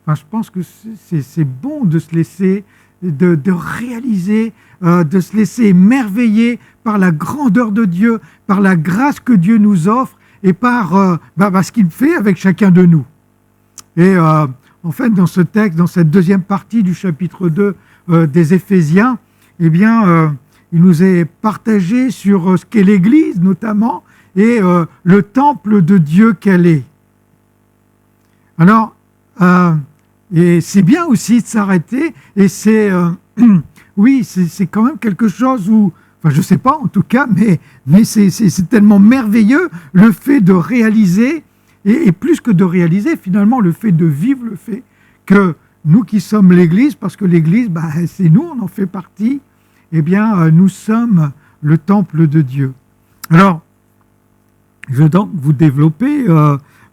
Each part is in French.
Enfin, je pense que c'est bon de se laisser, de réaliser, de se laisser émerveiller par la grandeur de Dieu, par la grâce que Dieu nous offre et par ce qu'il fait avec chacun de nous. Et en fait, dans ce texte, dans cette deuxième partie du chapitre 2 des Éphésiens, eh bien, il nous est partagé sur ce qu'est l'Église notamment et le temple de Dieu qu'elle est. Alors, et c'est bien aussi de s'arrêter, et c'est, oui, c'est quand même quelque chose où, enfin je ne sais pas en tout cas, mais c'est tellement merveilleux le fait de réaliser, et plus que de réaliser, finalement, le fait de vivre le fait que nous qui sommes l'Église, parce que l'Église, c'est nous, on en fait partie, eh bien, nous sommes le temple de Dieu. Alors, je vais donc vous développer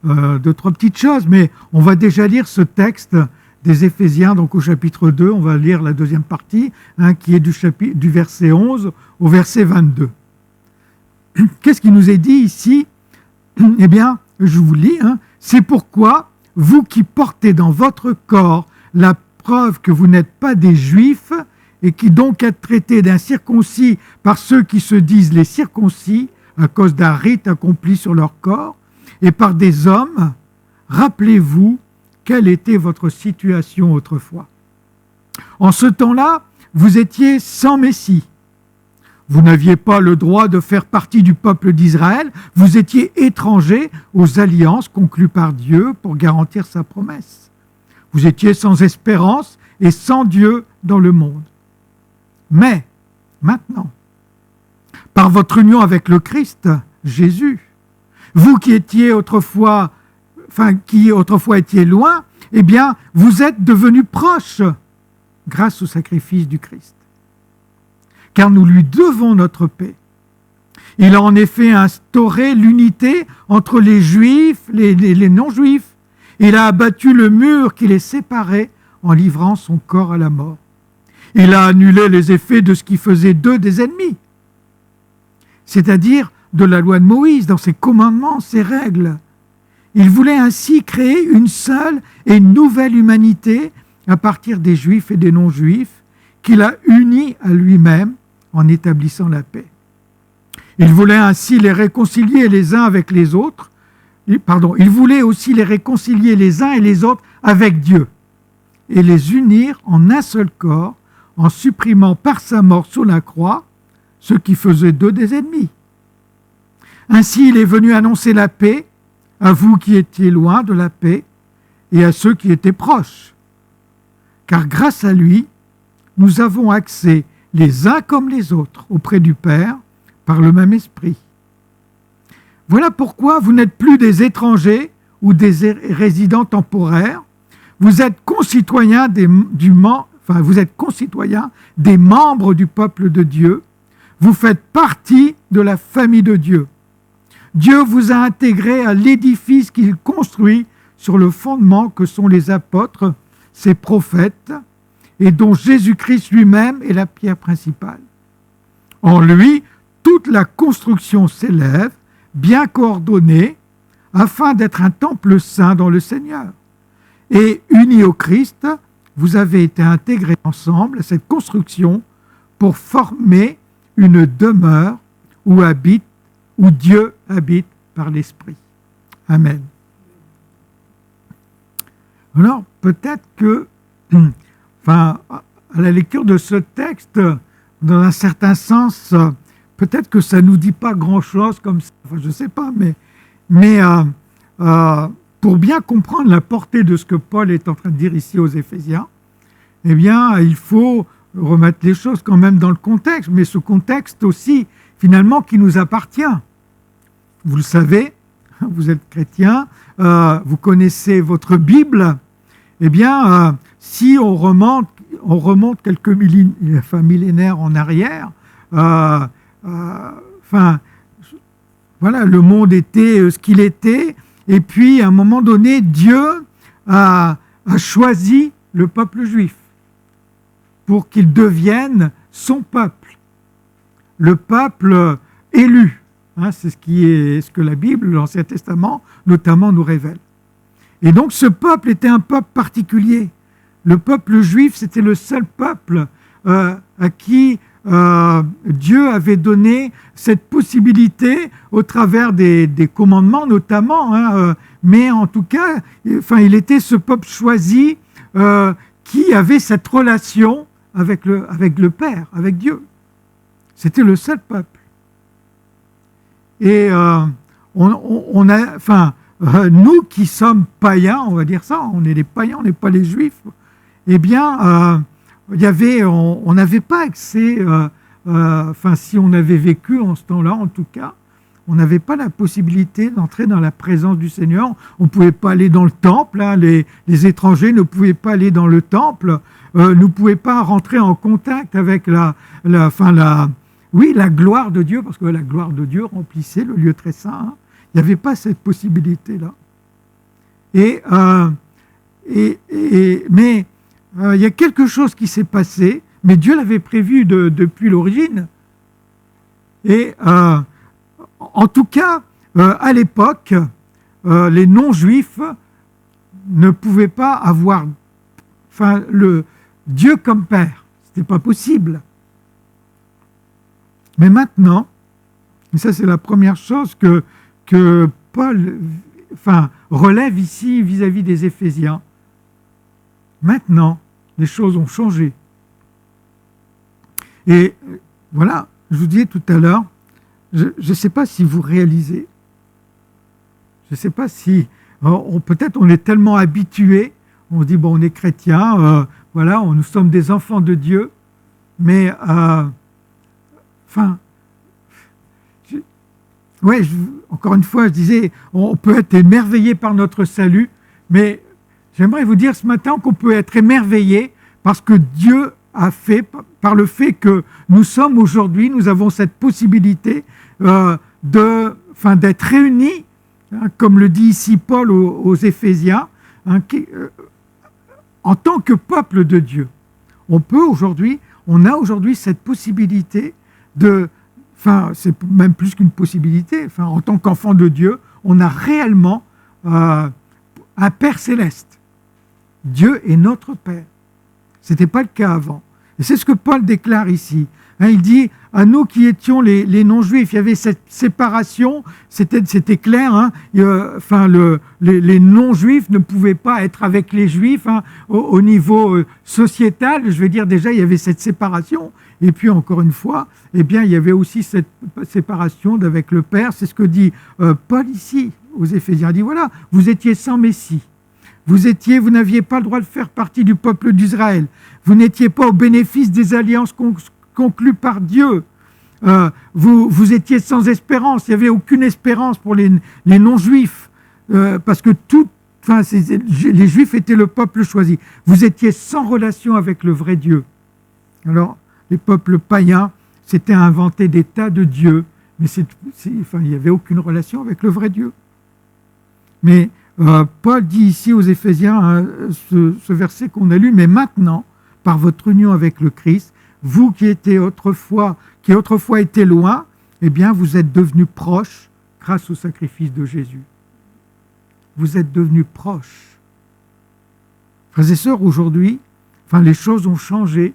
deux, trois petites choses, mais on va déjà lire ce texte des Éphésiens, donc au chapitre 2, on va lire la deuxième partie, qui est du verset 11 au verset 22. Qu'est-ce qui nous est dit ici? Eh bien, je vous lis, c'est pourquoi, vous qui portez dans votre corps la preuve que vous n'êtes pas des Juifs, et qui donc êtes traités d'incirconcis par ceux qui se disent les circoncis, à cause d'un rite accompli sur leur corps, et par des hommes, rappelez-vous quelle était votre situation autrefois. En ce temps-là, vous étiez sans Messie. Vous n'aviez pas le droit de faire partie du peuple d'Israël, vous étiez étrangers aux alliances conclues par Dieu pour garantir sa promesse. Vous étiez sans espérance et sans Dieu dans le monde. Mais, maintenant, par votre union avec le Christ, Jésus, vous qui étiez autrefois étiez loin, eh bien, vous êtes devenus proches grâce au sacrifice du Christ. Car nous lui devons notre paix. Il a en effet instauré l'unité entre les Juifs, les non-Juifs. Il a abattu le mur qui les séparait en livrant son corps à la mort. Il a annulé les effets de ce qui faisait d'eux des ennemis, c'est-à-dire de la loi de Moïse, dans ses commandements, ses règles. Il voulait ainsi créer une seule et nouvelle humanité à partir des Juifs et des non-Juifs, qu'il a unis à lui-même en établissant la paix. Il voulait ainsi les réconcilier les uns avec les autres, il voulait aussi les réconcilier les uns et les autres avec Dieu et les unir en un seul corps en supprimant par sa mort sur la croix ce qui faisait d'eux des ennemis. Ainsi, il est venu annoncer la paix à vous qui étiez loin de la paix et à ceux qui étaient proches. Car grâce à lui, nous avons accès les uns comme les autres auprès du Père par le même esprit. Voilà pourquoi vous n'êtes plus des étrangers ou des résidents temporaires, vous êtes concitoyens des membres du peuple de Dieu, vous faites partie de la famille de Dieu. Dieu vous a intégrés à l'édifice qu'il construit sur le fondement que sont les apôtres, ses prophètes, et dont Jésus-Christ lui-même est la pierre principale. En lui, toute la construction s'élève, bien coordonnée, afin d'être un temple saint dans le Seigneur. Et unis au Christ, vous avez été intégrés ensemble à cette construction pour former une demeure où Dieu habite par l'Esprit. Amen. Alors, peut-être que, à la lecture de ce texte, dans un certain sens, peut-être que ça ne nous dit pas grand-chose comme ça, je ne sais pas, mais pour bien comprendre la portée de ce que Paul est en train de dire ici aux Éphésiens, eh bien, il faut remettre les choses quand même dans le contexte, mais ce contexte aussi, finalement, qui nous appartient. Vous le savez, vous êtes chrétien, vous connaissez votre Bible, eh bien, si on remonte quelques millénaires en arrière, voilà, le monde était ce qu'il était, et puis à un moment donné, Dieu a choisi le peuple juif pour qu'il devienne son peuple, le peuple élu. C'est ce que la Bible, l'Ancien Testament, notamment, nous révèle. Et donc ce peuple était un peuple particulier. Le peuple juif, c'était le seul peuple à qui Dieu avait donné cette possibilité au travers des commandements notamment, mais en tout cas, il était ce peuple choisi qui avait cette relation avec le Père, avec Dieu. C'était le seul peuple. Et nous qui sommes païens, on va dire ça, on est les païens, on n'est pas les juifs, eh bien, on n'avait pas accès, si on avait vécu en ce temps-là, en tout cas, on n'avait pas la possibilité d'entrer dans la présence du Seigneur. On ne pouvait pas aller dans le temple, les étrangers ne pouvaient pas aller dans le temple, ne pouvaient pas rentrer en contact avec la gloire de Dieu, parce que la gloire de Dieu remplissait le lieu très saint. Il n'y avait pas cette possibilité-là. Mais il y a quelque chose qui s'est passé, mais Dieu l'avait prévu depuis l'origine. Et en tout cas, à l'époque, les non-juifs ne pouvaient pas avoir le Dieu comme Père. Ce n'était pas possible. Mais maintenant, et ça c'est la première chose que Paul relève ici vis-à-vis des Éphésiens, maintenant, les choses ont changé. Et voilà, je vous disais tout à l'heure, je ne sais pas si vous réalisez, je ne sais pas si, peut-être on est tellement habitué, on se dit, bon, on est chrétien, nous sommes des enfants de Dieu, mais, encore une fois, je disais, on peut être émerveillé par notre salut, mais j'aimerais vous dire ce matin qu'on peut être émerveillé parce que Dieu a fait, par le fait que nous sommes aujourd'hui, nous avons cette possibilité d'être réunis, comme le dit ici Paul aux Éphésiens, en tant que peuple de Dieu. On a aujourd'hui cette possibilité c'est même plus qu'une possibilité, en tant qu'enfant de Dieu, on a réellement un Père céleste. Dieu est notre Père. Ce n'était pas le cas avant. Et c'est ce que Paul déclare ici. Il dit, à nous qui étions les non-juifs, il y avait cette séparation, c'était clair, les non-juifs ne pouvaient pas être avec les juifs au niveau sociétal, je veux dire déjà, il y avait cette séparation. Et puis encore une fois, il y avait aussi cette séparation avec le Père. C'est ce que dit Paul ici aux Éphésiens. Il dit, voilà, vous étiez sans Messie. Vous n'aviez pas le droit de faire partie du peuple d'Israël. Vous n'étiez pas au bénéfice des alliances conclues par Dieu. Vous étiez sans espérance. Il n'y avait aucune espérance pour les non-juifs. Parce que les juifs étaient le peuple choisi. Vous étiez sans relation avec le vrai Dieu. Alors, les peuples païens s'étaient inventés des tas de dieux, mais il n'y avait aucune relation avec le vrai Dieu. Mais Paul dit ici aux Éphésiens, ce verset qu'on a lu, mais maintenant, par votre union avec le Christ, vous qui autrefois étiez loin, vous êtes devenus proches grâce au sacrifice de Jésus. Vous êtes devenus proches. Frères et sœurs, aujourd'hui, les choses ont changé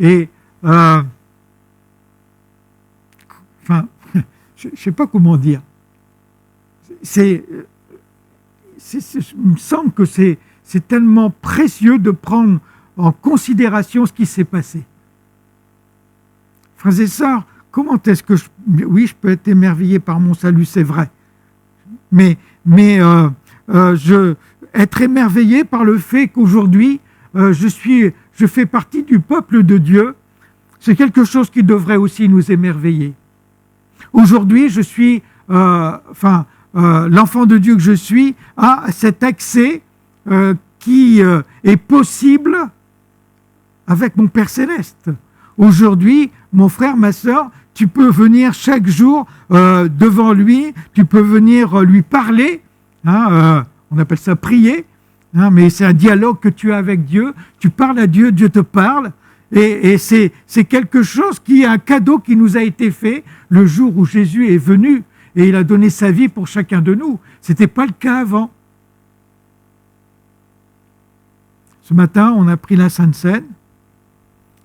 et je ne sais pas comment dire. Il me semble que c'est tellement précieux de prendre en considération ce qui s'est passé. Frères et sœurs, comment est-ce que je peux être émerveillé par mon salut, c'est vrai. Mais être émerveillé par le fait qu'aujourd'hui, je fais partie du peuple de Dieu, c'est quelque chose qui devrait aussi nous émerveiller. Aujourd'hui, je suis, l'enfant de Dieu que je suis, a cet accès qui est possible avec mon Père Céleste. Aujourd'hui, mon frère, ma sœur, tu peux venir chaque jour devant lui, tu peux venir lui parler, on appelle ça prier, mais c'est un dialogue que tu as avec Dieu, tu parles à Dieu, Dieu te parle, et c'est quelque chose qui est un cadeau qui nous a été fait le jour où Jésus est venu, et il a donné sa vie pour chacun de nous. Ce n'était pas le cas avant. Ce matin, on a pris la Sainte Seine.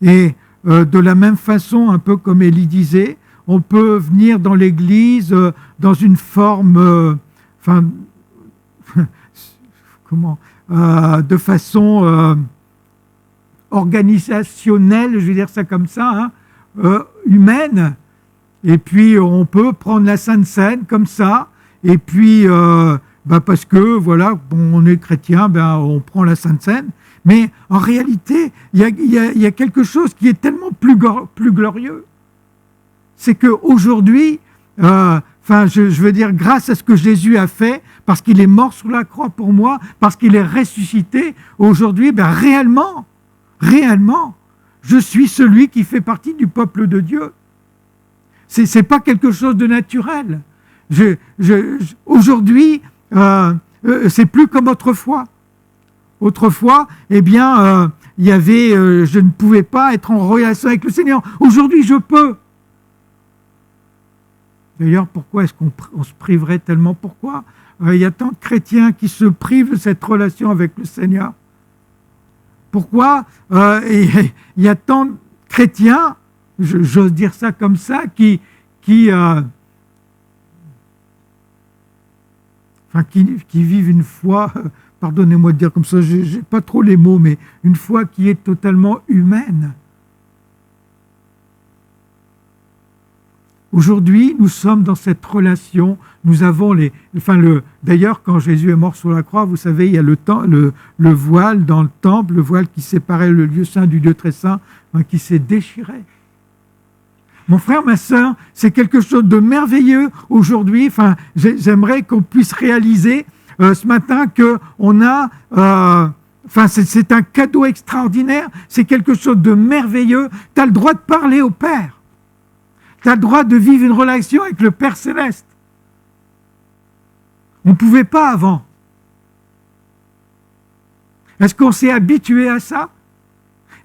Et de la même façon, un peu comme Élie disait, on peut venir dans l'église dans une forme, de façon organisationnelle, je vais dire ça comme ça, humaine. Et puis on peut prendre la Sainte Seine comme ça. Et puis parce que voilà, on est chrétien, on prend la Sainte Seine. Mais en réalité, il y a quelque chose qui est tellement plus glorieux. C'est qu'aujourd'hui, je veux dire, grâce à ce que Jésus a fait, parce qu'il est mort sur la croix pour moi, parce qu'il est ressuscité, aujourd'hui, réellement, je suis celui qui fait partie du peuple de Dieu. C'est pas quelque chose de naturel. Aujourd'hui, c'est plus comme autrefois. Autrefois, il y avait, je ne pouvais pas être en relation avec le Seigneur. Aujourd'hui, je peux. D'ailleurs, pourquoi est-ce qu'on se priverait tellement? Pourquoi il y a tant de chrétiens qui se privent de cette relation avec le Seigneur? Pourquoi il y a tant de chrétiens, j'ose dire ça comme ça, qui vivent une foi, pardonnez-moi de dire comme ça, je n'ai pas trop les mots, mais une foi qui est totalement humaine. Aujourd'hui, nous sommes dans cette relation, nous avons d'ailleurs, quand Jésus est mort sur la croix, vous savez, il y a le voile dans le temple, le voile qui séparait le lieu saint du lieu très saint, qui s'est déchiré. Mon frère, ma sœur, c'est quelque chose de merveilleux aujourd'hui. J'aimerais qu'on puisse réaliser ce matin qu'on a... c'est un cadeau extraordinaire, c'est quelque chose de merveilleux. Tu as le droit de parler au Père. Tu as le droit de vivre une relation avec le Père Céleste. On ne pouvait pas avant. Est-ce qu'on s'est habitué à ça?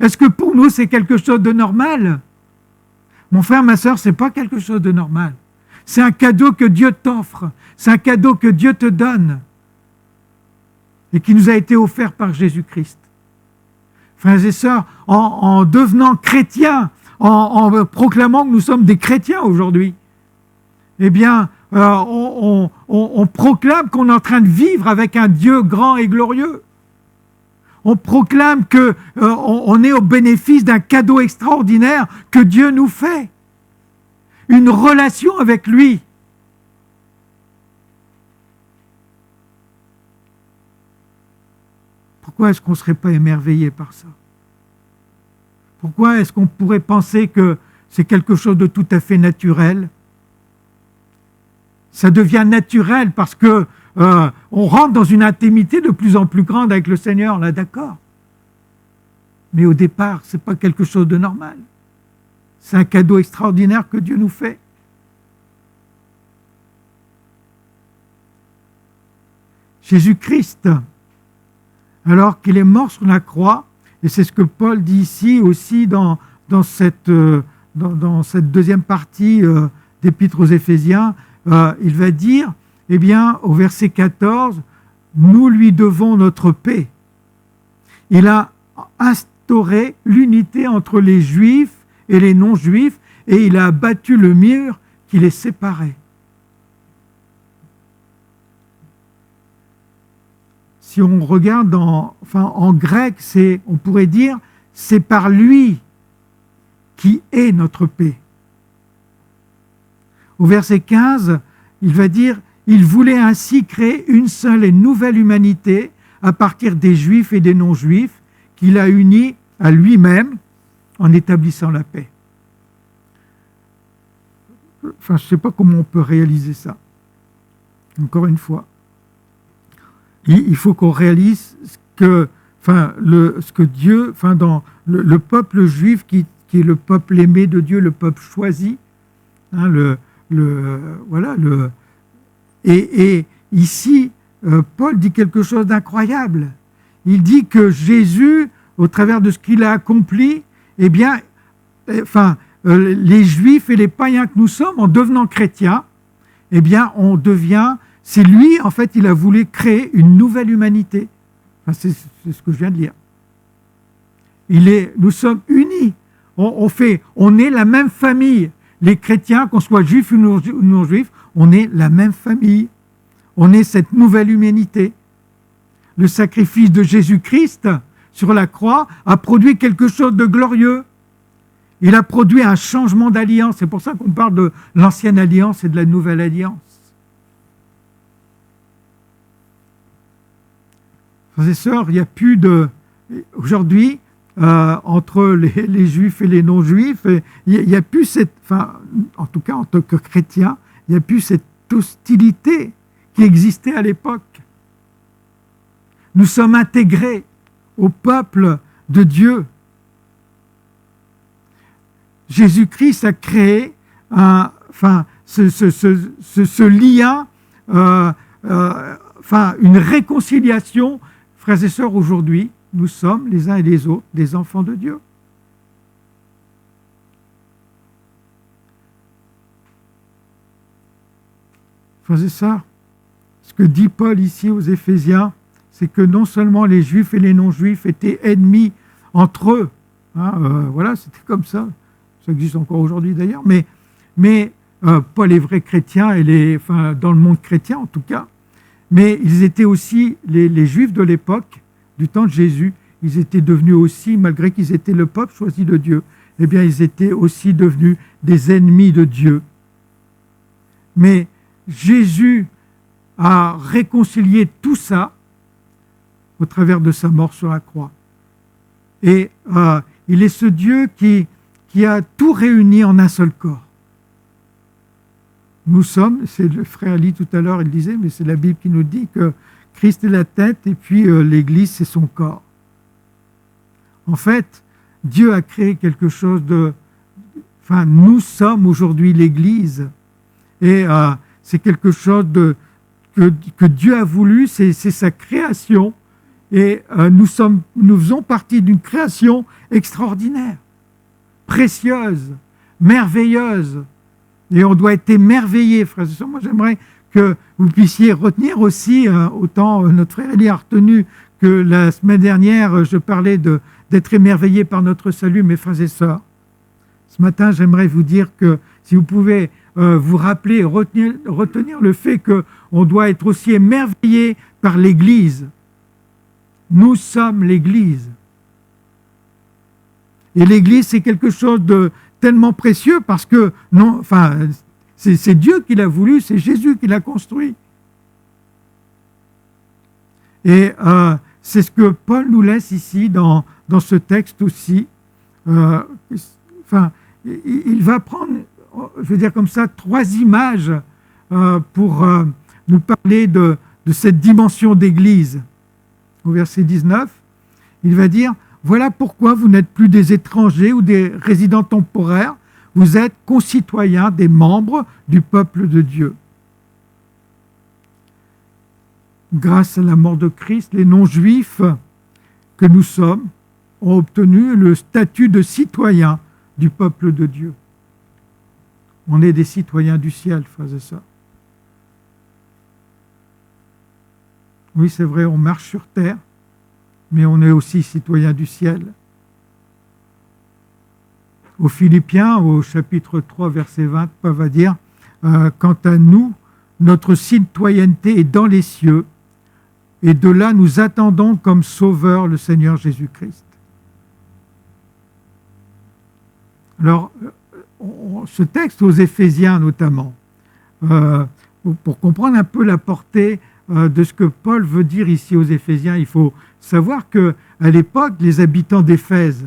Est-ce que pour nous, c'est quelque chose de normal? Mon frère, ma sœur, ce n'est pas quelque chose de normal. C'est un cadeau que Dieu t'offre. C'est un cadeau que Dieu te donne. Et qui nous a été offert par Jésus-Christ. Frères et sœurs, en devenant chrétiens, en proclamant que nous sommes des chrétiens aujourd'hui, on proclame qu'on est en train de vivre avec un Dieu grand et glorieux. On proclame qu'on est au bénéfice d'un cadeau extraordinaire que Dieu nous fait. Une relation avec lui. Pourquoi est-ce qu'on ne serait pas émerveillé par ça? Pourquoi est-ce qu'on pourrait penser que c'est quelque chose de tout à fait naturel? Ça devient naturel parce que on rentre dans une intimité de plus en plus grande avec le Seigneur, là, d'accord. Mais au départ, ce n'est pas quelque chose de normal. C'est un cadeau extraordinaire que Dieu nous fait. Jésus-Christ, alors qu'il est mort sur la croix, et c'est ce que Paul dit ici aussi dans cette deuxième partie d'Épître aux Éphésiens, il va dire, au verset 14, « Nous lui devons notre paix. » Il a instauré l'unité entre les Juifs et les non-Juifs, et il a abattu le mur qui les séparait. Si on regarde en grec, on pourrait dire, c'est par lui qui est notre paix. Au verset 15, il va dire, il voulait ainsi créer une seule et nouvelle humanité à partir des Juifs et des non-Juifs, qu'il a unis à lui-même en établissant la paix. Je ne sais pas comment on peut réaliser ça. Encore une fois. Il faut qu'on réalise ce que Dieu, dans le peuple juif qui est le peuple aimé de Dieu, le peuple choisi, et ici, Paul dit quelque chose d'incroyable. Il dit que Jésus, au travers de ce qu'il a accompli, les Juifs et les païens que nous sommes, en devenant chrétiens, on devient... C'est lui, en fait, il a voulu créer une nouvelle humanité. C'est ce que je viens de lire. Nous sommes unis. On est la même famille. Les chrétiens, qu'on soit juifs ou non-juifs, on est la même famille. On est cette nouvelle humanité. Le sacrifice de Jésus-Christ sur la croix a produit quelque chose de glorieux. Il a produit un changement d'alliance. C'est pour ça qu'on parle de l'ancienne alliance et de la nouvelle alliance. Frères et sœurs, il n'y a plus de... Aujourd'hui, entre les juifs et les non-juifs, il n'y a plus cette... Enfin, en tout cas, en tant que chrétien, il n'y a plus cette hostilité qui existait à l'époque. Nous sommes intégrés au peuple de Dieu. Jésus-Christ a créé ce lien, une réconciliation. Frères et sœurs, aujourd'hui, nous sommes les uns et les autres des enfants de Dieu. Frères et sœurs, ce que dit Paul ici aux Éphésiens, c'est que non seulement les Juifs et les non-Juifs étaient ennemis entre eux, voilà, c'était comme ça. Ça existe encore aujourd'hui d'ailleurs, mais pas les vrais chrétiens, dans le monde chrétien en tout cas, mais ils étaient aussi, les Juifs de l'époque, du temps de Jésus, ils étaient devenus aussi, malgré qu'ils étaient le peuple choisi de Dieu, eh bien ils étaient aussi devenus des ennemis de Dieu. Mais Jésus a réconcilié tout ça au travers de sa mort sur la croix. Et il est ce Dieu qui a tout réuni en un seul corps. Nous sommes, c'est le frère Ali tout à l'heure, il disait, mais c'est la Bible qui nous dit que Christ est la tête et puis l'Église c'est son corps. En fait, Dieu a créé quelque chose nous sommes aujourd'hui l'Église et c'est quelque chose que Dieu a voulu, c'est sa création et nous faisons partie d'une création extraordinaire, précieuse, merveilleuse. Et on doit être émerveillé, frères et sœurs. Moi, j'aimerais que vous puissiez retenir aussi, autant notre frère Elie a retenu que la semaine dernière, je parlais d'être émerveillé par notre salut, mes frères et sœurs. Ce matin, j'aimerais vous dire que si vous pouvez vous rappeler, retenir le fait qu'on doit être aussi émerveillé par l'Église. Nous sommes l'Église. Et l'Église, c'est quelque chose de tellement précieux parce que c'est Dieu qui l'a voulu, c'est Jésus qui l'a construit. Et c'est ce que Paul nous laisse ici dans ce texte aussi. Il va prendre, je veux dire comme ça, 3 images pour nous parler de cette dimension d'église. Au verset 19, il va dire: voilà pourquoi vous n'êtes plus des étrangers ou des résidents temporaires, vous êtes concitoyens des membres du peuple de Dieu. Grâce à la mort de Christ, les non-juifs que nous sommes ont obtenu le statut de citoyens du peuple de Dieu. On est des citoyens du ciel, frères et sœurs. Oui, c'est vrai, on marche sur terre, mais on est aussi citoyens du ciel. Aux Philippiens, au chapitre 3, verset 20, Paul va dire quant à nous, notre citoyenneté est dans les cieux, et de là nous attendons comme sauveur le Seigneur Jésus-Christ. Alors, ce texte aux Éphésiens notamment, pour comprendre un peu la portée de ce que Paul veut dire ici aux Éphésiens, il faut savoir qu'à l'époque, les habitants d'Éphèse,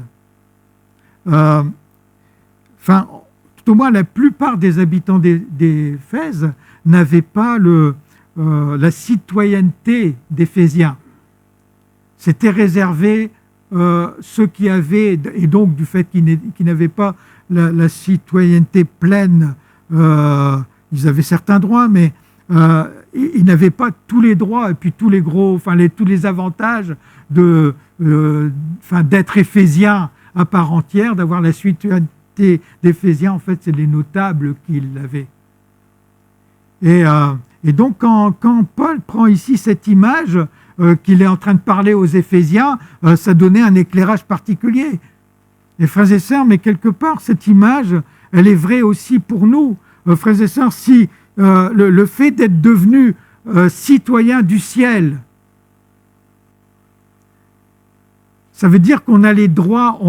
tout au moins la plupart des habitants d'Éphèse n'avaient pas la citoyenneté d'Éphésiens. C'était réservé ceux qui avaient, et donc du fait qu'ils n'avaient pas la citoyenneté pleine, ils avaient certains droits, mais ils n'avaient pas tous les droits et puis tous les avantages d'être éphésiens à part entière, d'avoir la citoyenneté d'Éphésiens. En fait, c'est les notables qui l'avaient. Et donc, quand Paul prend ici cette image, qu'il est en train de parler aux Éphésiens, ça donnait un éclairage particulier. Et frères et sœurs, mais quelque part, cette image, elle est vraie aussi pour nous. Frères et sœurs, si le fait d'être devenu citoyen du ciel, ça veut dire qu'on a les droits,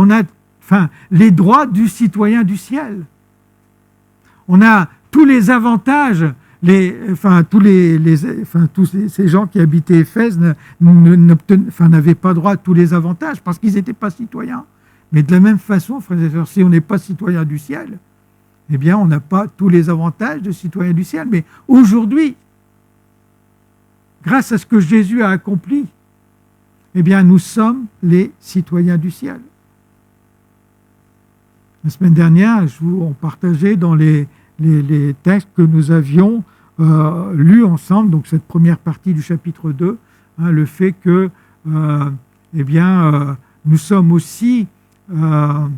les droits du citoyen du ciel. On a tous les avantages, tous ces gens qui habitaient Éphèse n'avaient pas droit à tous les avantages parce qu'ils n'étaient pas citoyens. Mais de la même façon, frères et sœurs, si on n'est pas citoyen du ciel, eh bien, on n'a pas tous les avantages de citoyen du ciel. Mais aujourd'hui, grâce à ce que Jésus a accompli, eh bien, nous sommes les citoyens du ciel. La semaine dernière, on partageait dans les textes que nous avions lus ensemble, donc cette première partie du chapitre 2, le fait que, nous sommes aussi, on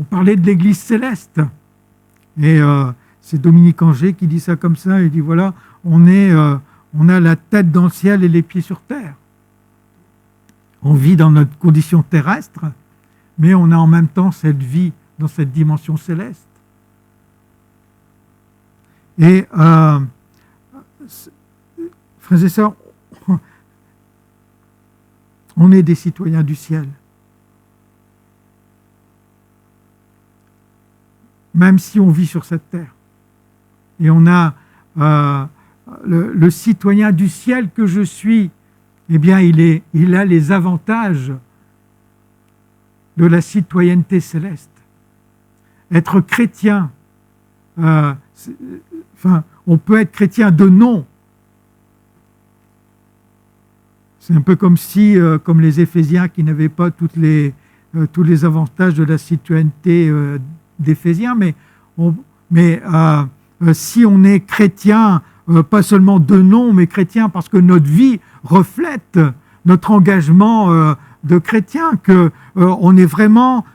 parlait de l'Église céleste, et c'est Dominique Angers qui dit ça comme ça, il dit voilà, on a la tête dans le ciel et les pieds sur terre. On vit dans notre condition terrestre, mais on a en même temps cette vie dans cette dimension céleste. Et frères et sœurs, on est des citoyens du ciel. Même si on vit sur cette terre. Et on a le citoyen du ciel que je suis, eh bien, il a les avantages de la citoyenneté céleste. Être chrétien, on peut être chrétien de nom. C'est un peu comme si, comme les Éphésiens qui n'avaient pas tous les avantages de la citoyenneté d'Éphésiens, mais si on est chrétien, pas seulement de nom, mais chrétien parce que notre vie reflète notre engagement de chrétien, que on est vraiment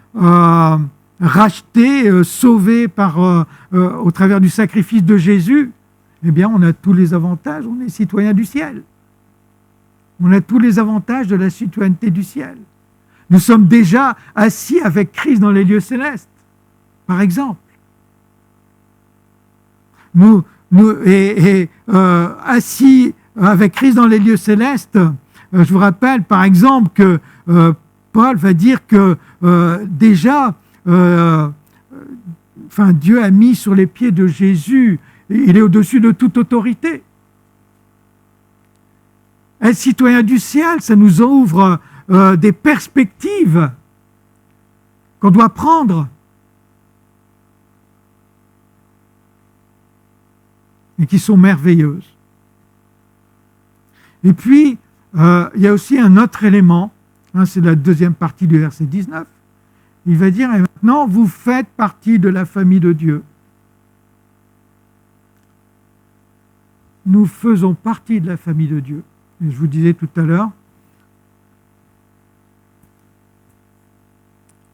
racheté, sauvé au travers du sacrifice de Jésus, eh bien on a tous les avantages, on est citoyen du ciel. On a tous les avantages de la citoyenneté du ciel. Nous sommes déjà assis avec Christ dans les lieux célestes, par exemple. Assis avec Christ dans les lieux célestes, je vous rappelle par exemple que Paul va dire que déjà, Dieu a mis sur les pieds de Jésus, il est au-dessus de toute autorité. Être citoyen du ciel, ça nous ouvre des perspectives qu'on doit prendre et qui sont merveilleuses. Et puis, il y a aussi un autre élément, c'est la deuxième partie du verset 19. Il va dire, et maintenant, vous faites partie de la famille de Dieu. Nous faisons partie de la famille de Dieu. Et je vous disais tout à l'heure,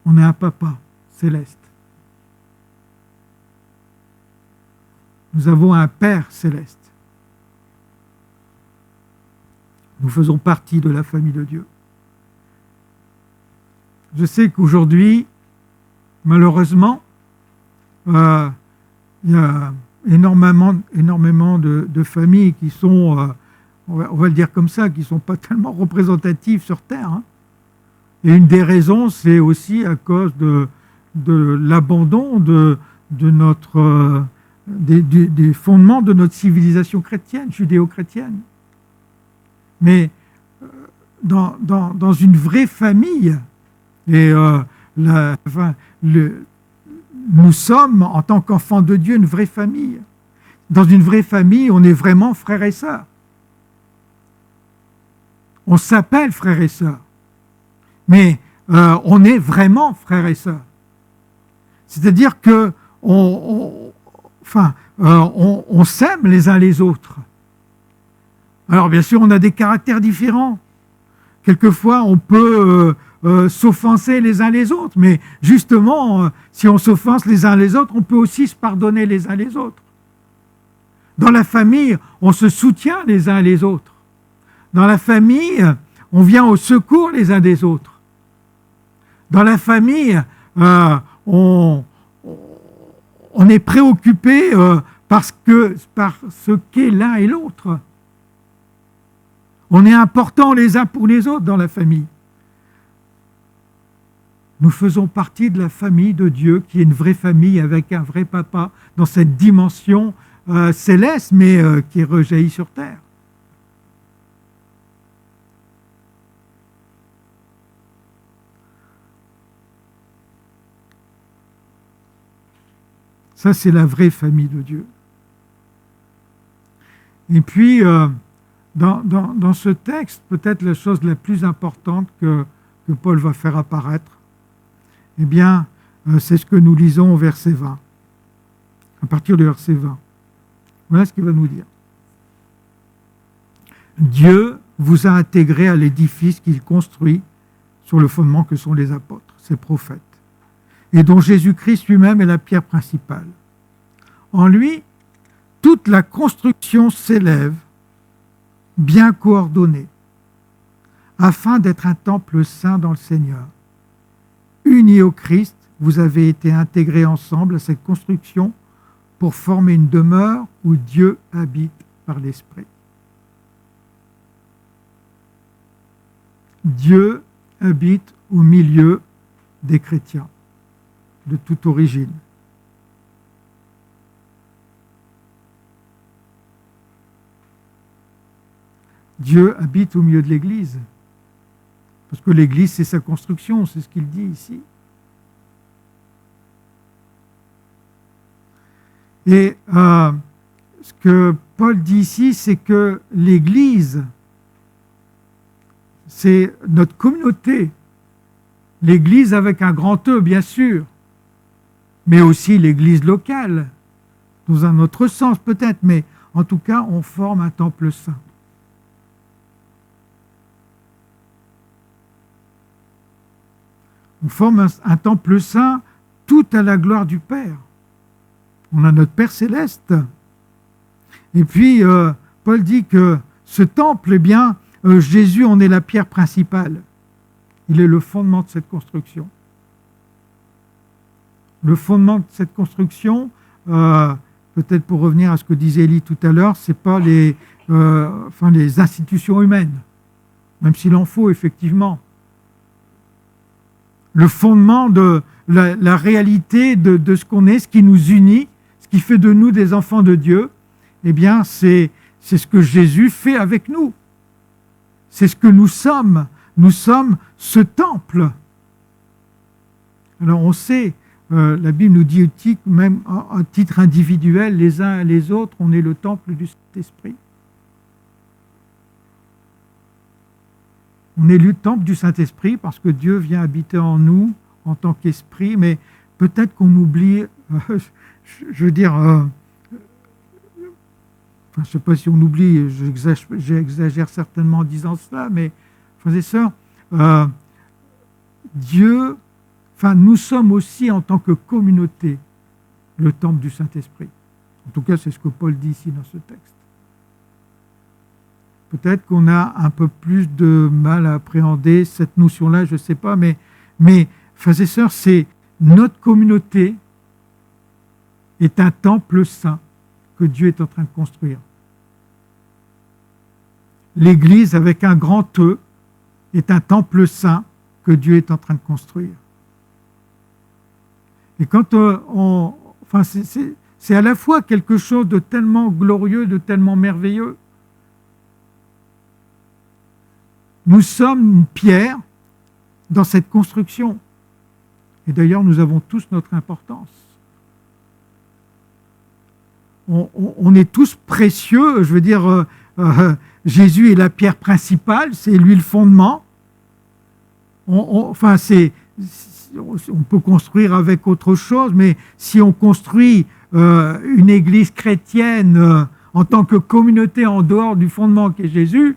on a un papa céleste. Nous avons un Père céleste. Nous faisons partie de la famille de Dieu. Je sais qu'aujourd'hui, malheureusement, il y a énormément de familles qui sont, on va le dire comme ça, qui ne sont pas tellement représentatives sur Terre. Et une des raisons, c'est aussi à cause de l'abandon des fondements de notre civilisation chrétienne, judéo-chrétienne. Mais dans une vraie famille, et nous sommes, en tant qu'enfants de Dieu, une vraie famille. Dans une vraie famille, on est vraiment frères et sœurs. On s'appelle frères et sœurs. Mais on est vraiment frères et sœurs. C'est-à-dire que on s'aime les uns les autres. Alors bien sûr, on a des caractères différents. Quelquefois, on peut s'offenser les uns les autres, mais justement, si on s'offense les uns les autres, on peut aussi se pardonner les uns les autres. Dans la famille, on se soutient les uns les autres. Dans la famille, on vient au secours les uns des autres. Dans la famille, on est préoccupé par ce qu'est l'un et l'autre. On est important les uns pour les autres dans la famille. Nous faisons partie de la famille de Dieu, qui est une vraie famille avec un vrai papa dans cette dimension céleste, mais qui rejaillit sur terre. Ça, c'est la vraie famille de Dieu. Et puis, dans ce texte, peut-être la chose la plus importante que Paul va faire apparaître, eh bien, c'est ce que nous lisons au verset 20. À partir du verset 20. Voilà ce qu'il va nous dire. Dieu vous a intégré à l'édifice qu'il construit sur le fondement que sont les apôtres, ses prophètes, et dont Jésus-Christ lui-même est la pierre principale. En lui, toute la construction s'élève, bien coordonnée, afin d'être un temple saint dans le Seigneur. Unis au Christ, vous avez été intégrés ensemble à cette construction pour former une demeure où Dieu habite par l'Esprit. Dieu habite au milieu des chrétiens de toute origine. Dieu habite au milieu de l'Église. Parce que l'Église, c'est sa construction, c'est ce qu'il dit ici. Et ce que Paul dit ici, c'est que l'Église, c'est notre communauté. L'Église avec un grand E, bien sûr, mais aussi l'Église locale, dans un autre sens peut-être, mais en tout cas, on forme un temple saint. On forme un temple saint tout à la gloire du Père. On a notre Père céleste. Et puis, Paul dit que ce temple, eh bien, Jésus en est la pierre principale. Il est le fondement de cette construction. Le fondement de cette construction, peut-être pour revenir à ce que disait Élie tout à l'heure, ce n'est pas les institutions humaines, même s'il en faut effectivement. Le fondement de la réalité de ce qu'on est, ce qui nous unit, ce qui fait de nous des enfants de Dieu, eh bien, c'est ce que Jésus fait avec nous. C'est ce que nous sommes. Nous sommes ce temple. Alors, on sait, la Bible nous dit aussi, même à titre individuel, les uns et les autres, on est le temple du Saint-Esprit. On est le temple du Saint-Esprit parce que Dieu vient habiter en nous en tant qu'esprit, mais peut-être qu'on oublie, je veux dire, je ne sais pas si on oublie, j'exagère certainement en disant cela, mais frères et sœurs, nous sommes aussi en tant que communauté le temple du Saint-Esprit. En tout cas, c'est ce que Paul dit ici dans ce texte. Peut-être qu'on a un peu plus de mal à appréhender cette notion-là, je ne sais pas, mais frères et sœurs, c'est notre communauté est un temple saint que Dieu est en train de construire. L'Église, avec un grand E, est un temple saint que Dieu est en train de construire. Et quand c'est à la fois quelque chose de tellement glorieux, de tellement merveilleux. Nous sommes une pierre dans cette construction. Et d'ailleurs, nous avons tous notre importance. On est tous précieux, je veux dire, Jésus est la pierre principale, c'est lui le fondement. On peut construire avec autre chose, mais si on construit une église chrétienne en tant que communauté en dehors du fondement qu'est Jésus,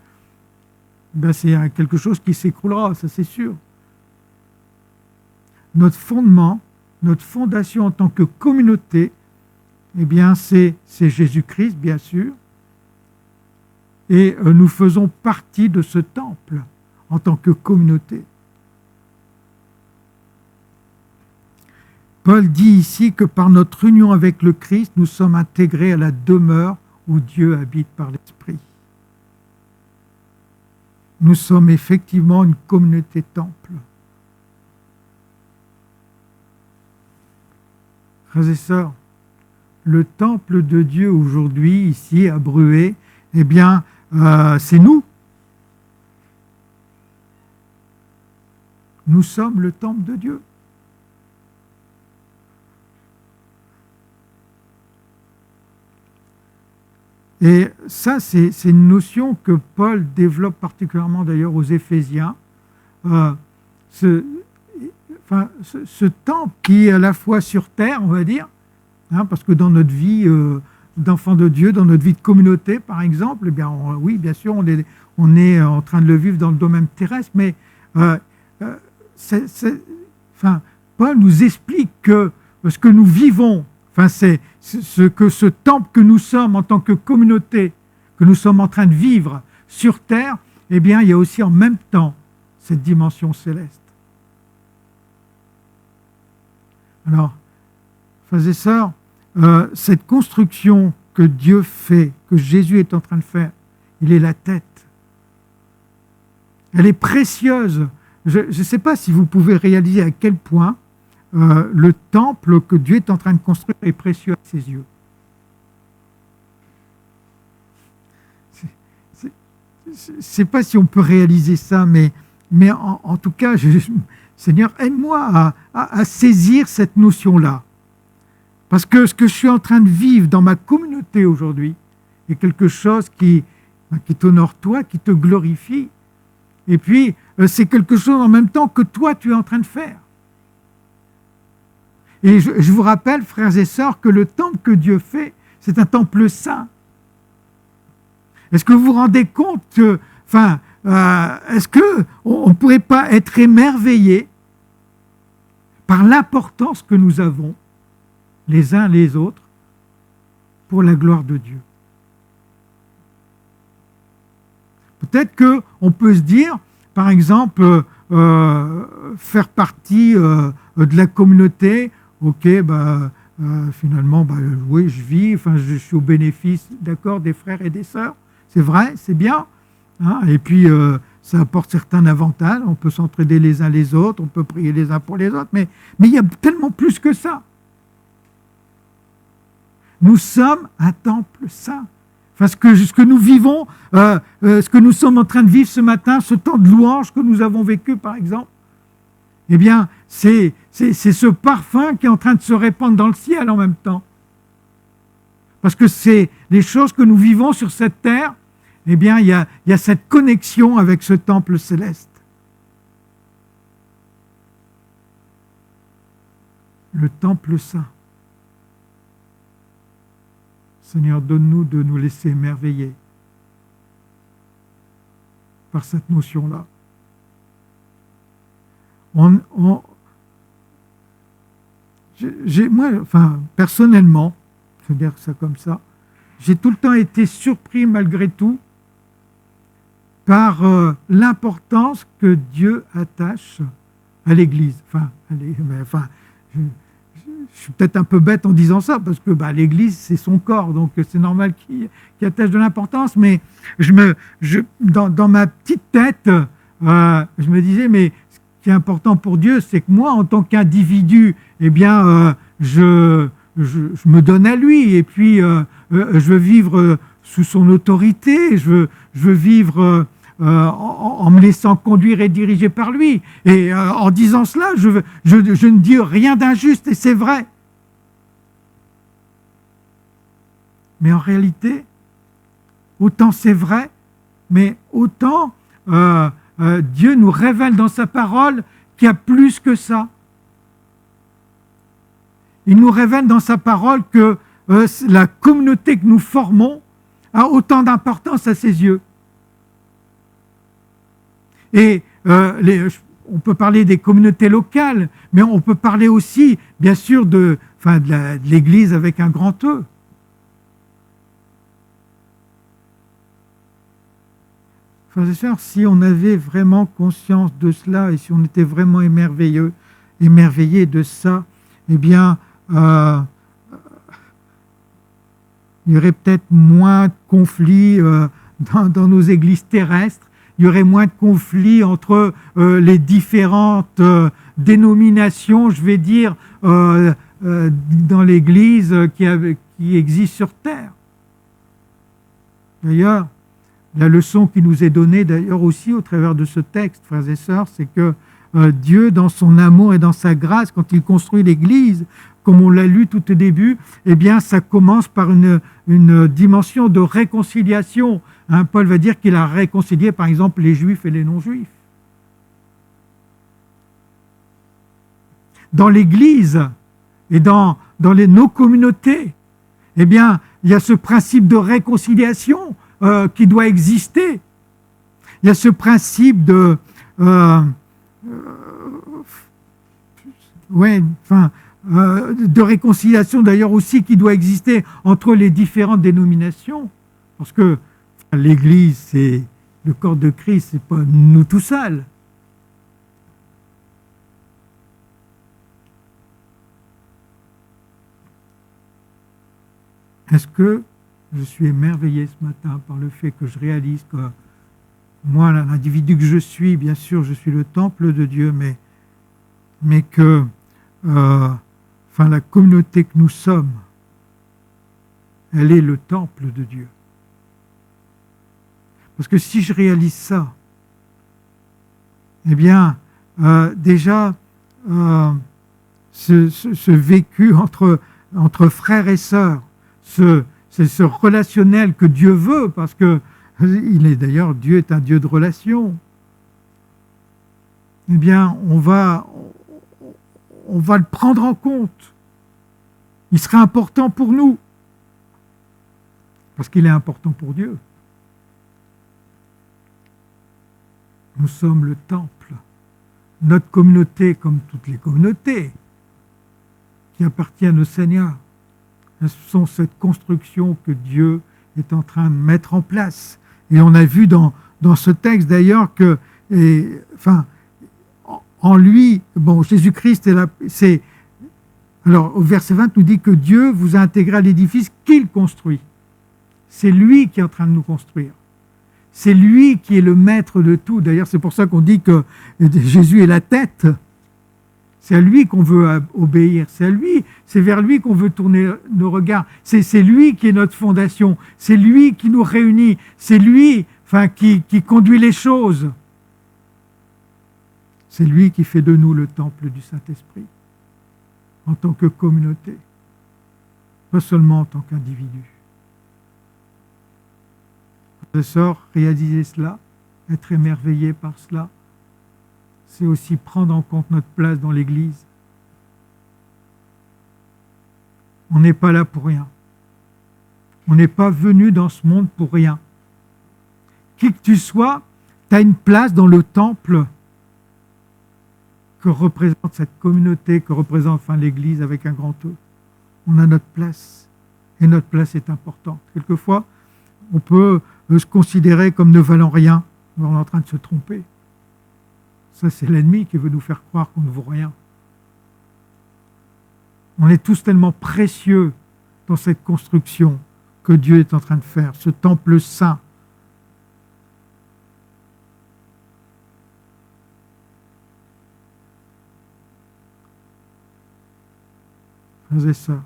ben c'est quelque chose qui s'écroulera, ça c'est sûr. Notre fondement, notre fondation en tant que communauté, eh bien c'est Jésus-Christ, bien sûr. et nous faisons partie de ce temple en tant que communauté. Paul dit ici que par notre union avec le Christ, nous sommes intégrés à la demeure où Dieu habite par l'Esprit. Nous sommes effectivement une communauté temple. Frères et sœurs, le temple de Dieu aujourd'hui, ici à Bruay, eh bien, c'est nous. Nous sommes le temple de Dieu. Et ça, c'est une notion que Paul développe particulièrement d'ailleurs aux Éphésiens. Ce temple qui est à la fois sur terre, on va dire, parce que dans notre vie d'enfant de Dieu, dans notre vie de communauté, par exemple, eh bien, oui, bien sûr, on est en train de le vivre dans le domaine terrestre, mais Paul nous explique que ce que nous vivons, c'est ce temple que nous sommes en tant que communauté, que nous sommes en train de vivre sur terre, eh bien, il y a aussi en même temps cette dimension céleste. Alors, frères et sœurs, cette construction que Dieu fait, que Jésus est en train de faire, il est la tête. Elle est précieuse. Je ne sais pas si vous pouvez réaliser à quel point le temple que Dieu est en train de construire est précieux à ses yeux. Je ne sais pas si on peut réaliser ça, mais en tout cas, Seigneur, aide-moi à saisir cette notion-là. Parce que ce que je suis en train de vivre dans ma communauté aujourd'hui est quelque chose qui t'honore toi, qui te glorifie. Et puis, c'est quelque chose en même temps que toi, tu es en train de faire. Et je vous rappelle, frères et sœurs, que le temple que Dieu fait, c'est un temple saint. Est-ce que vous vous rendez compte que, est-ce qu'on ne pourrait pas être émerveillé par l'importance que nous avons, les uns les autres, pour la gloire de Dieu? Peut-être qu'on peut se dire, par exemple, faire partie de la communauté, ok, finalement, oui, je vis, je suis au bénéfice, d'accord, des frères et des sœurs, c'est vrai, c'est bien, et puis ça apporte certains avantages, on peut s'entraider les uns les autres, on peut prier les uns pour les autres, mais il y a tellement plus que ça. Nous sommes un temple saint. Ce que nous vivons, ce que nous sommes en train de vivre ce matin, ce temps de louange que nous avons vécu, par exemple, eh bien, c'est ce parfum qui est en train de se répandre dans le ciel en même temps. Parce que c'est les choses que nous vivons sur cette terre, eh bien, il y a cette connexion avec ce temple céleste. Le temple saint. Seigneur, donne-nous de nous laisser émerveiller par cette notion-là. Personnellement, je vais dire ça comme ça, j'ai tout le temps été surpris malgré tout par l'importance que Dieu attache à l'Église. Je suis peut-être un peu bête en disant ça, parce que l'Église, c'est son corps, donc c'est normal qu'il attache de l'importance, mais dans ma petite tête, je me disais, mais ce qui est important pour Dieu, c'est que moi, en tant qu'individu, eh bien, je me donne à lui, et puis je veux vivre sous son autorité, je veux vivre en me laissant conduire et diriger par lui. Et en disant cela, je ne dis rien d'injuste, et c'est vrai. Mais en réalité, autant c'est vrai, mais autant Dieu nous révèle dans sa parole qu'il y a plus que ça. Il nous révèle dans sa parole que la communauté que nous formons a autant d'importance à ses yeux. Et on peut parler des communautés locales, mais on peut parler aussi, bien sûr, de l'Église avec un grand E. frères et sœurs, si on avait vraiment conscience de cela et si on était vraiment émerveillé de ça, eh bien, il y aurait peut-être moins de conflits dans nos églises terrestres, il y aurait moins de conflits entre les différentes dénominations, je vais dire, dans l'Église qui existe sur terre. D'ailleurs, la leçon qui nous est donnée d'ailleurs aussi au travers de ce texte, frères et sœurs, c'est que Dieu, dans son amour et dans sa grâce, quand il construit l'Église, comme on l'a lu tout au début, eh bien, ça commence par une dimension de réconciliation. Hein, Paul va dire qu'il a réconcilié, par exemple, les Juifs et les non-Juifs. Dans l'Église et dans nos communautés, eh bien, il y a ce principe de réconciliation qui doit exister. Il y a ce principe de réconciliation d'ailleurs aussi qui doit exister entre les différentes dénominations. Parce que l'Église, c'est le corps de Christ, c'est pas nous tout seuls. Est-ce que je suis émerveillé ce matin par le fait que je réalise que moi, l'individu que je suis, bien sûr, je suis le temple de Dieu, mais que la communauté que nous sommes, elle est le temple de Dieu. Parce que si je réalise ça, eh bien, déjà, ce vécu entre frères et sœurs, c'est ce relationnel que Dieu veut, parce que Dieu est un Dieu de relation. Eh bien, on va le prendre en compte. Il sera important pour nous, parce qu'il est important pour Dieu. Nous sommes le temple. Notre communauté, comme toutes les communautés qui appartiennent au Seigneur, elles sont cette construction que Dieu est en train de mettre en place. Et on a vu dans ce texte d'ailleurs que, en lui, Jésus-Christ alors au verset 20 nous dit que Dieu vous a intégré à l'édifice qu'il construit. C'est lui qui est en train de nous construire. C'est lui qui est le maître de tout. D'ailleurs, c'est pour ça qu'on dit que Jésus est la tête. C'est à lui qu'on veut obéir. C'est vers lui qu'on veut tourner nos regards. C'est lui qui est notre fondation. C'est lui qui nous réunit. C'est lui qui conduit les choses. C'est lui qui fait de nous le temple du Saint-Esprit, en tant que communauté, pas seulement en tant qu'individu. Frères et sœurs, réaliser cela, être émerveillé par cela, c'est aussi prendre en compte notre place dans l'Église. On n'est pas là pour rien. On n'est pas venu dans ce monde pour rien. Qui que tu sois, tu as une place dans le temple que représente cette communauté, que représente l'Église avec un grand E. On a notre place. Et notre place est importante. Quelquefois, on peut se considérer comme ne valant rien. On est en train de se tromper. Ça, c'est l'ennemi qui veut nous faire croire qu'on ne vaut rien. On est tous tellement précieux dans cette construction que Dieu est en train de faire, ce temple saint. Frères et sœurs,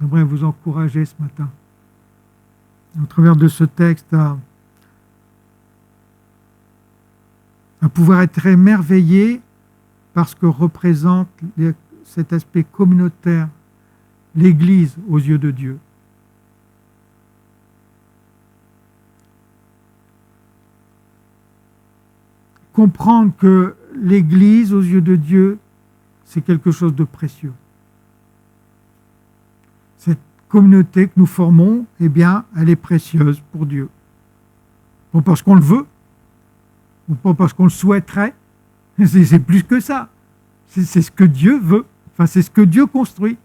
j'aimerais vous encourager ce matin, au travers de ce texte, à pouvoir être émerveillé par ce que représente cet aspect communautaire, l'Église aux yeux de Dieu. Comprendre que l'Église aux yeux de Dieu, c'est quelque chose de précieux. Cette communauté que nous formons, eh bien, elle est précieuse pour Dieu. Pas parce qu'on le veut, ou pas parce qu'on le souhaiterait, c'est plus que ça. C'est ce que Dieu veut, c'est ce que Dieu construit.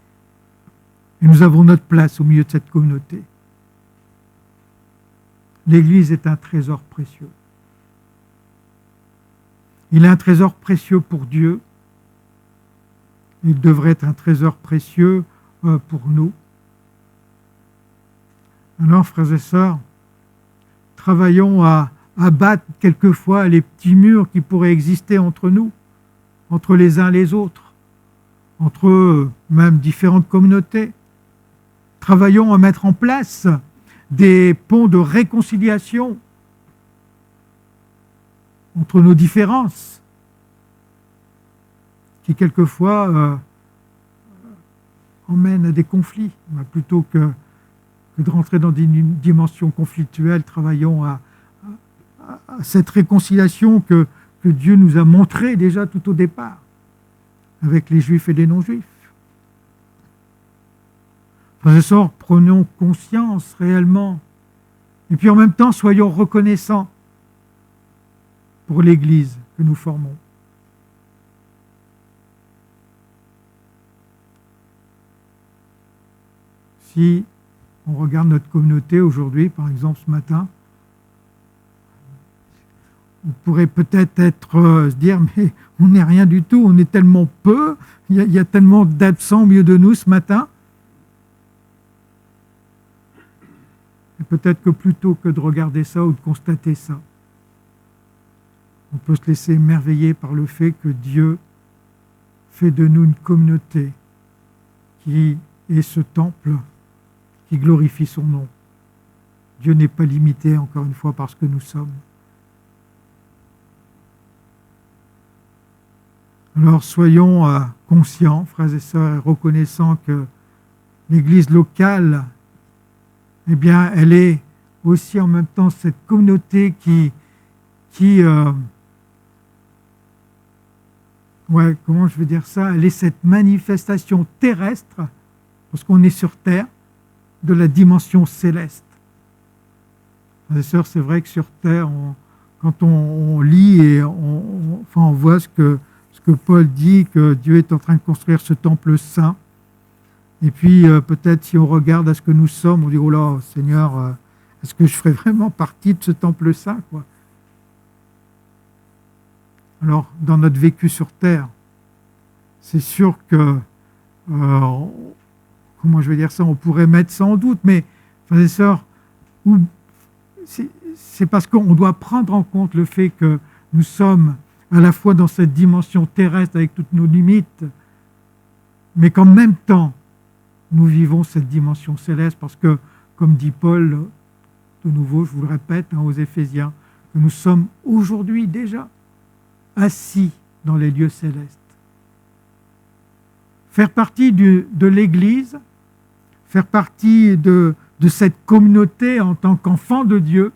Et nous avons notre place au milieu de cette communauté. L'Église est un trésor précieux. Il est un trésor précieux pour Dieu. Il devrait être un trésor précieux pour nous. Alors, frères et sœurs, travaillons à abattre quelquefois les petits murs qui pourraient exister entre nous, entre les uns et les autres, entre même différentes communautés. Travaillons à mettre en place des ponts de réconciliation entre nos différences, qui quelquefois emmènent à des conflits. Plutôt que de rentrer dans des dimensions conflictuelles, travaillons à cette réconciliation que Dieu nous a montrée déjà tout au départ, avec les Juifs et les non-Juifs. Frères et sœurs, prenons conscience réellement, et puis en même temps, soyons reconnaissants pour l'Église que nous formons. Si on regarde notre communauté aujourd'hui, par exemple ce matin, on pourrait peut-être se dire, mais on n'est rien du tout, on est tellement peu, il y a tellement d'absents au milieu de nous ce matin. Et peut-être que plutôt que de regarder ça ou de constater ça, on peut se laisser émerveiller par le fait que Dieu fait de nous une communauté qui est ce temple qui glorifie son nom. Dieu n'est pas limité, encore une fois, par ce que nous sommes. Alors soyons conscients, frères et sœurs, et reconnaissant que l'Église locale, eh bien, elle est aussi en même temps cette communauté comment je veux dire ça, elle est cette manifestation terrestre, parce qu'on est sur terre, de la dimension céleste. Frères et sœurs, c'est vrai que sur terre, quand on lit et on voit ce que Paul dit, que Dieu est en train de construire ce temple saint. Et puis peut-être si on regarde à ce que nous sommes, on dit, oh là, Seigneur, est-ce que je ferais vraiment partie de ce temple saint, quoi? Alors, dans notre vécu sur terre, c'est sûr que, comment je vais dire ça, on pourrait mettre ça en doute, mais, frères et sœurs, c'est parce qu'on doit prendre en compte le fait que nous sommes à la fois dans cette dimension terrestre avec toutes nos limites, mais qu'en même temps, nous vivons cette dimension céleste parce que, comme dit Paul, de nouveau, je vous le répète, aux Éphésiens, que nous sommes aujourd'hui déjà assis dans les lieux célestes. Faire partie de l'Église, faire partie de cette communauté en tant qu'enfant de Dieu,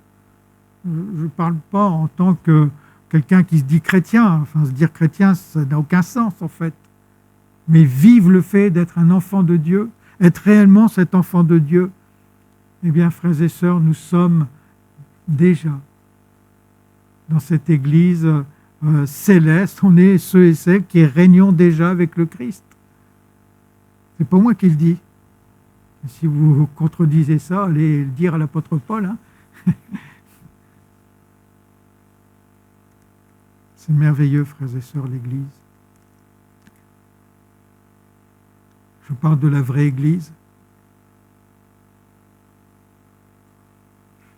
je ne parle pas en tant que quelqu'un qui se dit chrétien, se dire chrétien, ça n'a aucun sens en fait, mais vivre le fait d'être un enfant de Dieu, être réellement cet enfant de Dieu, eh bien, frères et sœurs, nous sommes déjà dans cette Église céleste, on est ceux et celles qui régnons déjà avec le Christ. C'est pas moi qui le dis. Si vous contredisez ça, allez le dire à l'apôtre Paul. C'est merveilleux, frères et sœurs, l'Église. Je parle de la vraie Église.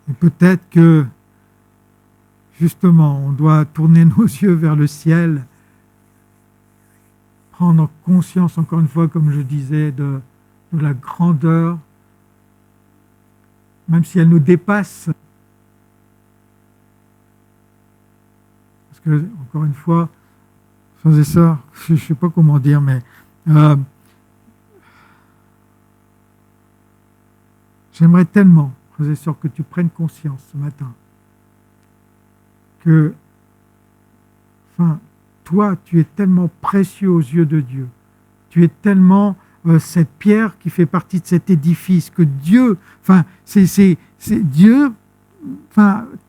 Et peut-être que, justement, on doit tourner nos yeux vers le ciel, prendre conscience, encore une fois, comme je disais, de la grandeur, même si elle nous dépasse. Parce que, encore une fois, frères et sœurs, je ne sais pas comment dire, mais j'aimerais tellement, frères et sœurs, que tu prennes conscience ce matin que, toi, tu es tellement précieux aux yeux de Dieu. Tu es tellement cette pierre qui fait partie de cet édifice que Dieu, c'est Dieu,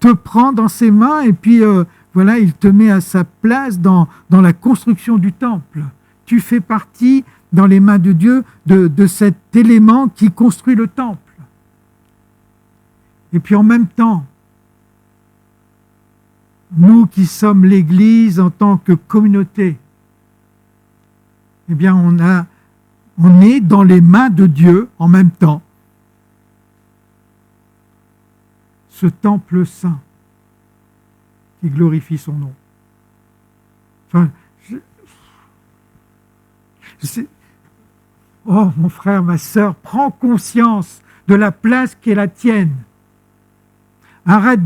te prend dans ses mains et puis il te met à sa place dans la construction du temple. Tu fais partie dans les mains de Dieu de cet élément qui construit le temple. Et puis en même temps, nous qui sommes l'Église en tant que communauté, eh bien on est dans les mains de Dieu en même temps. Ce temple saint qui glorifie son nom. Enfin, oh, mon frère, ma sœur, prends conscience de la place qui est la tienne. Arrête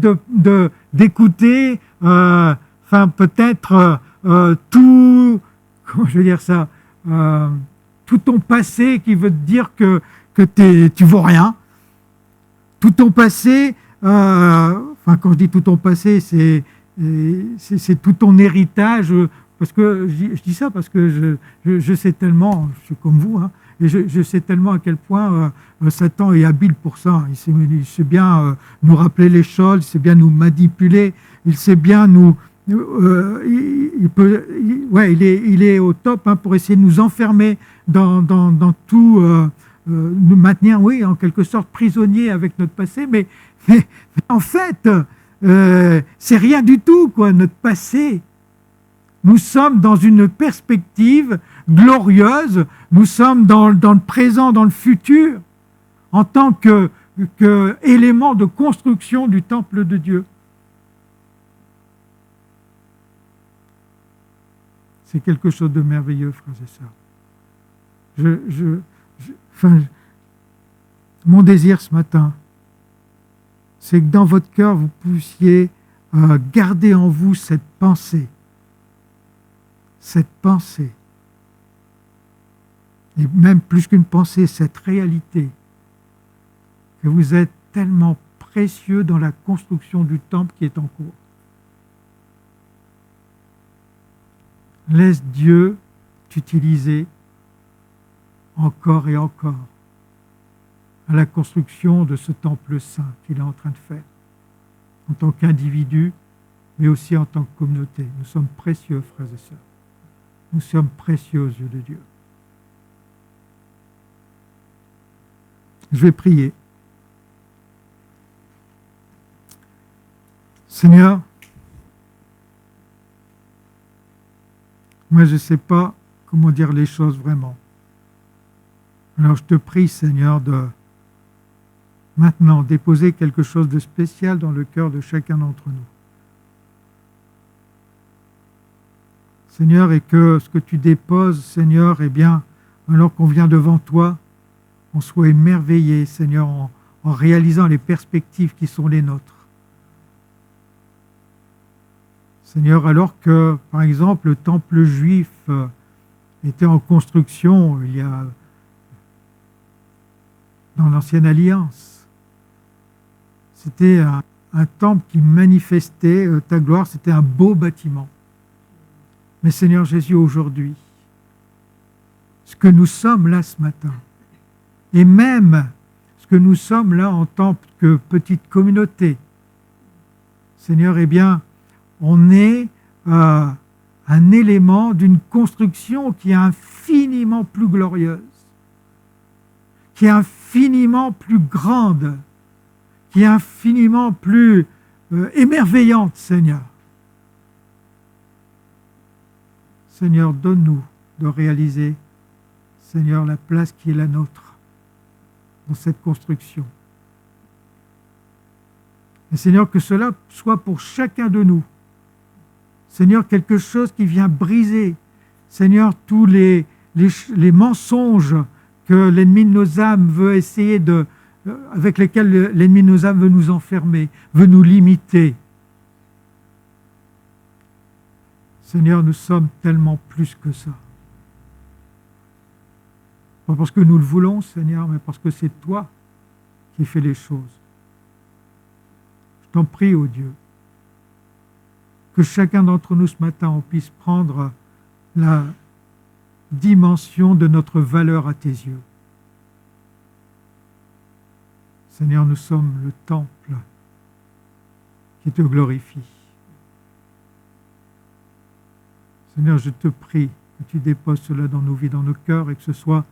d'écouter, peut-être tout, comment je veux dire ça, tout ton passé qui veut te dire que tu vaux rien. Tout ton passé, quand je dis tout ton passé, c'est tout ton héritage. Parce que je dis ça parce que je sais tellement, je suis comme vous, hein, et je sais tellement à quel point Satan est habile pour ça. Il sait bien nous rappeler les choses, il sait bien nous manipuler, il sait bien nous... il est au top, hein, pour essayer de nous enfermer dans tout, nous maintenir, oui, en quelque sorte prisonniers avec notre passé, mais en fait, c'est rien du tout, quoi, notre passé. Nous sommes dans une perspective glorieuse, nous sommes dans le présent, dans le futur, en tant qu'élément de construction du temple de Dieu. C'est quelque chose de merveilleux, frères et sœurs. Mon désir ce matin, c'est que dans votre cœur, vous puissiez garder en vous cette pensée, et même plus qu'une pensée, cette réalité, que vous êtes tellement précieux dans la construction du temple qui est en cours. Laisse Dieu t'utiliser encore et encore à la construction de ce temple saint qu'il est en train de faire, en tant qu'individu, mais aussi en tant que communauté. Nous sommes précieux, frères et sœurs. Nous sommes précieux aux yeux de Dieu. Je vais prier. Seigneur, moi je ne sais pas comment dire les choses vraiment. Alors je te prie, Seigneur, de maintenant déposer quelque chose de spécial dans le cœur de chacun d'entre nous. Seigneur, et que ce que tu déposes, Seigneur, eh bien, alors qu'on vient devant toi, on soit émerveillé, Seigneur, en réalisant les perspectives qui sont les nôtres. Seigneur, alors que, par exemple, le temple juif était en construction il y a dans l'Ancienne Alliance, c'était un temple qui manifestait ta gloire, c'était un beau bâtiment. Mais Seigneur Jésus, aujourd'hui, ce que nous sommes là ce matin, et même ce que nous sommes là en tant que petite communauté, Seigneur, eh bien, on est un élément d'une construction qui est infiniment plus glorieuse, qui est infiniment plus grande, qui est infiniment plus émerveillante, Seigneur. Seigneur, donne-nous de réaliser, Seigneur, la place qui est la nôtre dans cette construction. Et Seigneur, que cela soit pour chacun de nous, Seigneur, quelque chose qui vient briser, Seigneur, tous les mensonges que l'ennemi de nos âmes veut essayer avec lesquels l'ennemi de nos âmes veut nous enfermer, veut nous limiter. Seigneur, nous sommes tellement plus que ça. Pas parce que nous le voulons, Seigneur, mais parce que c'est toi qui fais les choses. Je t'en prie, ô Dieu, que chacun d'entre nous ce matin, on puisse prendre la dimension de notre valeur à tes yeux. Seigneur, nous sommes le temple qui te glorifie. Seigneur, je te prie que tu déposes cela dans nos vies, dans nos cœurs, et que ce soit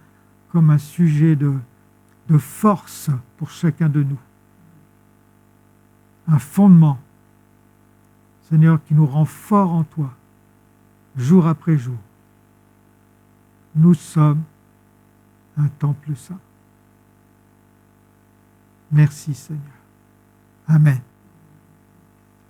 comme un sujet de force pour chacun de nous. Un fondement Seigneur, qui nous rend forts en toi, jour après jour. Nous sommes un temple saint. Merci Seigneur. Amen.